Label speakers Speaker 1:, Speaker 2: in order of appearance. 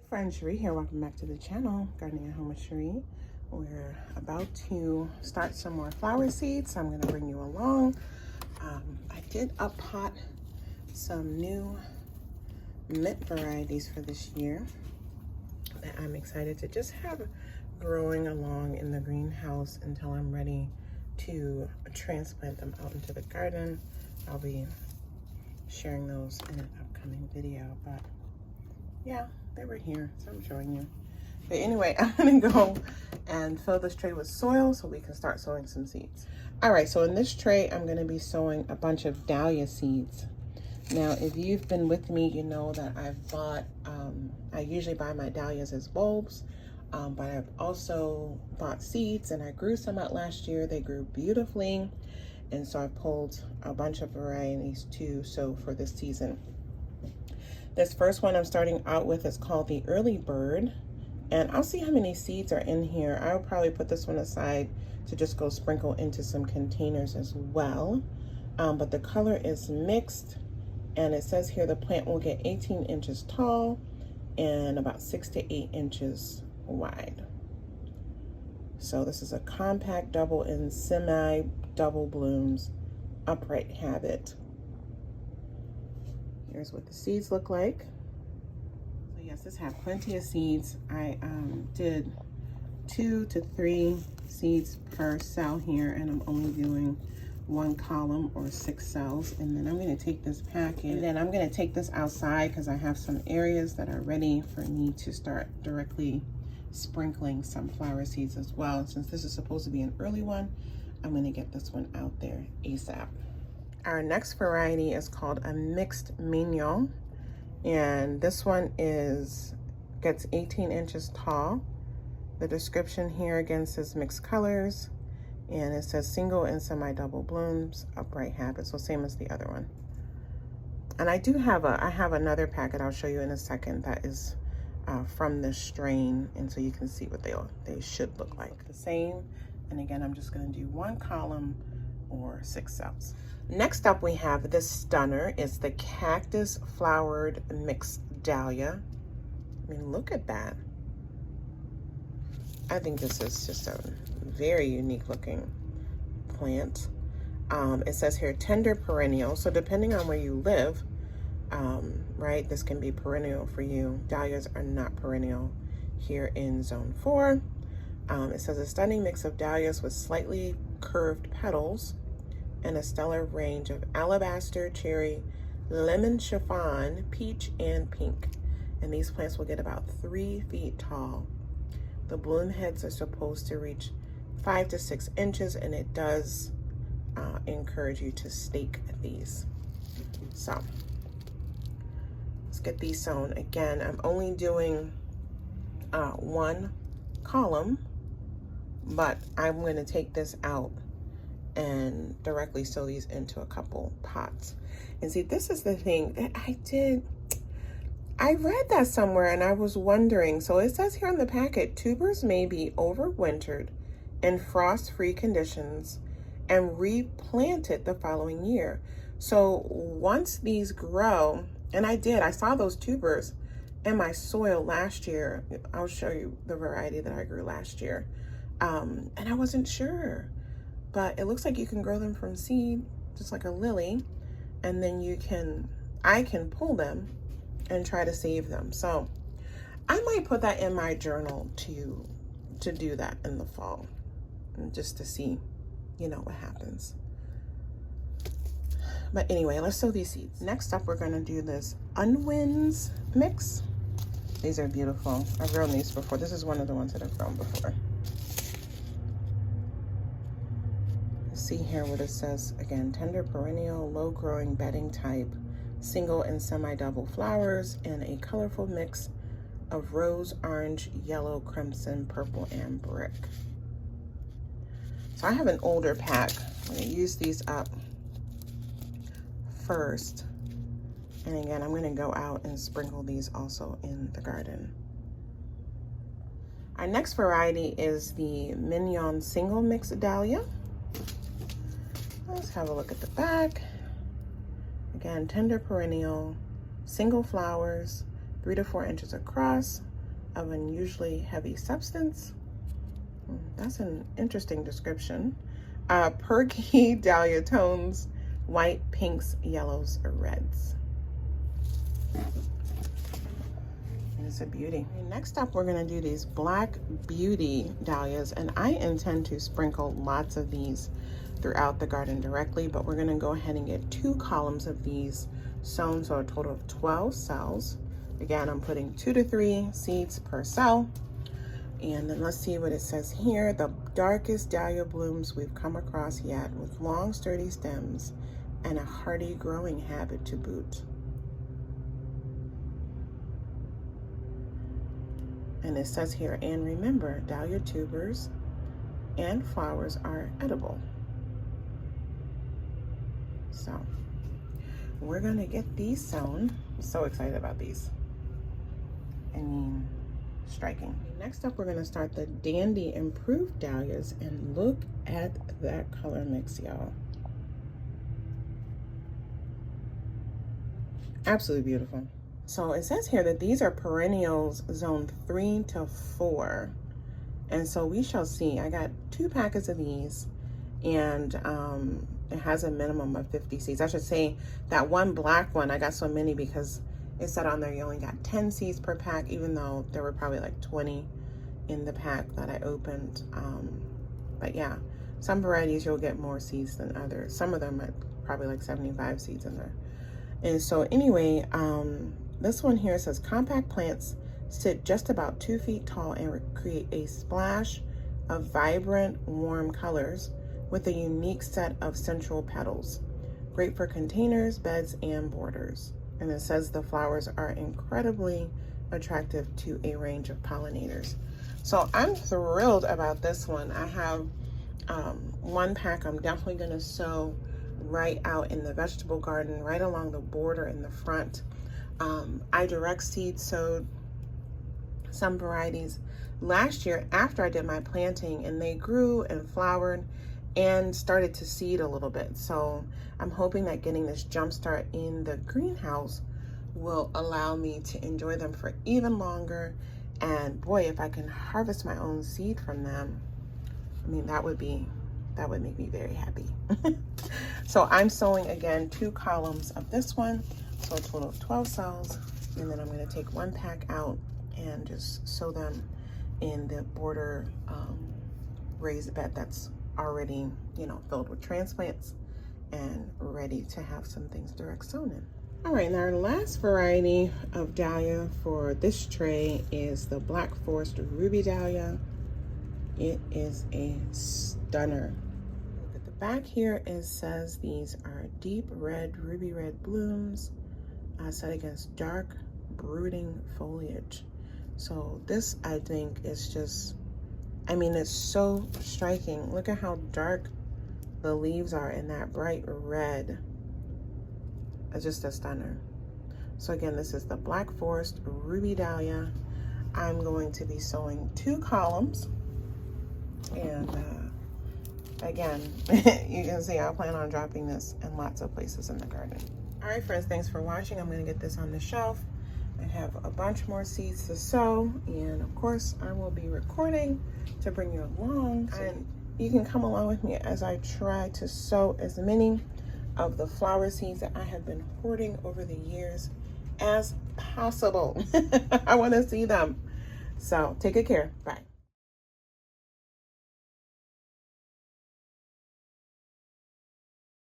Speaker 1: Friend Cherie here. Welcome back to the channel, Gardening at Home with Cherie. We're about to start some more flower seeds, so I'm going to bring you along. I did up-pot some new mint varieties for this year that I'm excited to just have growing along in the greenhouse until I'm ready to transplant them out into the garden. I'll be sharing those in an upcoming video, but yeah, they were here, so I'm showing you. But anyway, I'm gonna go and fill this tray with soil so we can start sowing some seeds. All right, so in this tray, I'm gonna be sowing a bunch of dahlia seeds. Now, if you've been with me, you know that I've bought, I usually buy my dahlias as bulbs, but I've also bought seeds, and I grew some out last year. They grew beautifully, and so I pulled a bunch of varieties to sow for this season. This first one I'm starting out with is called the Early Bird, and I'll see how many seeds are in here. I'll probably put this one aside to just go sprinkle into some containers as well. But the color is mixed, and it says here the plant will get 18 inches tall and about 6 to 8 inches wide. So this is a compact double and semi-double blooms upright habit. Here's what the seeds look like. So yes, this has plenty of seeds. I did 2 to 3 seeds per cell here, and I'm only doing 1 column or 6 cells. And then I'm going to take this packet, and then I'm going to take this outside because I have some areas that are ready for me to start directly sprinkling some flower seeds as well. Since this is supposed to be an early one, I'm going to get this one out there ASAP. Our next variety is called a mixed mignon, and this one gets 18 inches tall. The description here again says mixed colors, and it says single and semi-double blooms, upright habit, so same as the other one. And I have another packet I'll show you in a second that is from this strain, and so you can see what they should look like. The same, and again, I'm just going to do 1 column or 6 cells. Next up, we have this stunner. It's the cactus flowered mixed dahlia. I mean, look at that. I think this is just a very unique looking plant. It says here tender perennial. So depending on where you live, right, this can be perennial for you. Dahlias are not perennial here in zone 4. It says a stunning mix of dahlias with slightly curved petals and a stellar range of alabaster, cherry, lemon chiffon, peach, and pink. And these plants will get about 3 feet tall. The bloom heads are supposed to reach 5 to 6 inches, and it does encourage you to stake these. So let's get these sown. Again, I'm only doing 1 column, but I'm going to take this out and directly sow these into a couple pots. And see, this is the thing that I read that somewhere, and I was wondering. So it says here on the packet, tubers may be overwintered in frost-free conditions and replanted the following year. So once these grow, and I saw those tubers in my soil last year. I'll show you the variety that I grew last year. And I wasn't sure, but it looks like you can grow them from seed, just like a lily, and then I can pull them and try to save them. So I might put that in my journal to do that in the fall, just to see, what happens. But anyway, let's sow these seeds. Next up, we're gonna do this Unwinds mix. These are beautiful. I've grown these before. This is one of the ones that I've grown before. See here what it says again: tender perennial, low growing bedding type, single and semi-double flowers, and a colorful mix of rose, orange, yellow, crimson, purple, and brick. So I have an older pack. I'm going to use these up first, and again, I'm going to go out and sprinkle these also in the garden. Our next variety is the Mignon Single Mixed Dahlia. Let's have a look at the back. Again, tender perennial, single flowers, 3 to 4 inches across, of unusually heavy substance. That's an interesting description. Perky dahlia tones, white, pinks, yellows, or reds. It's a beauty. Next up, we're gonna do these Black Beauty dahlias, and I intend to sprinkle lots of these throughout the garden directly, but we're gonna go ahead and get 2 columns of these sown, so a total of 12 cells. Again, I'm putting 2 to 3 seeds per cell. And then let's see what it says here. The darkest dahlia blooms we've come across yet, with long sturdy stems and a hardy growing habit to boot. And it says here, and remember, dahlia tubers and flowers are edible. So we're gonna get these sown. I'm so excited about these. I mean, striking. Next up, we're gonna start the Dandy Improved Dahlias, and look at that color mix, y'all. Absolutely beautiful. So it says here that these are perennials zone 3 to 4. And so we shall see. I got 2 packets of these, and it has a minimum of 50 seeds. I should say that one black one, I got so many because it said on there you only got 10 seeds per pack, even though there were probably like 20 in the pack that I opened. But yeah, some varieties you'll get more seeds than others. Some of them are probably like 75 seeds in there. And so anyway, this one here says compact plants sit just about 2 feet tall and create a splash of vibrant, warm colors with a unique set of central petals. Great for containers, beds, and borders. And it says the flowers are incredibly attractive to a range of pollinators. So I'm thrilled about this one. I have 1 pack I'm definitely gonna sow right out in the vegetable garden, right along the border in the front. I direct seed sowed some varieties last year after I did my planting, and they grew and flowered and started to seed a little bit. So I'm hoping that getting this jump start in the greenhouse will allow me to enjoy them for even longer. And boy, if I can harvest my own seed from them, I mean, that would make me very happy. So I'm sowing again 2 columns of this one, so a total of 12 cells. And then I'm going to take 1 pack out and just sow them in the border raised bed that's already, filled with transplants and ready to have some things direct sown in. All right, now our last variety of dahlia for this tray is the Black Forest Ruby Dahlia. It is a stunner. Look at the back here. It says these are deep red, ruby red blooms set against dark, brooding foliage. So this, I think, is just, it's so striking. Look at how dark the leaves are in that bright red. It's just a stunner. So again, this is the Black Forest Ruby Dahlia. I'm going to be sowing 2 columns. And again, you can see I plan on dropping this in lots of places in the garden. All right, friends, thanks for watching. I'm going to get this on the shelf. I have a bunch more seeds to sow, and of course I will be recording to bring you along, and you can come along with me as I try to sow as many of the flower seeds that I have been hoarding over the years as possible. I want to see them. So take good care. Bye.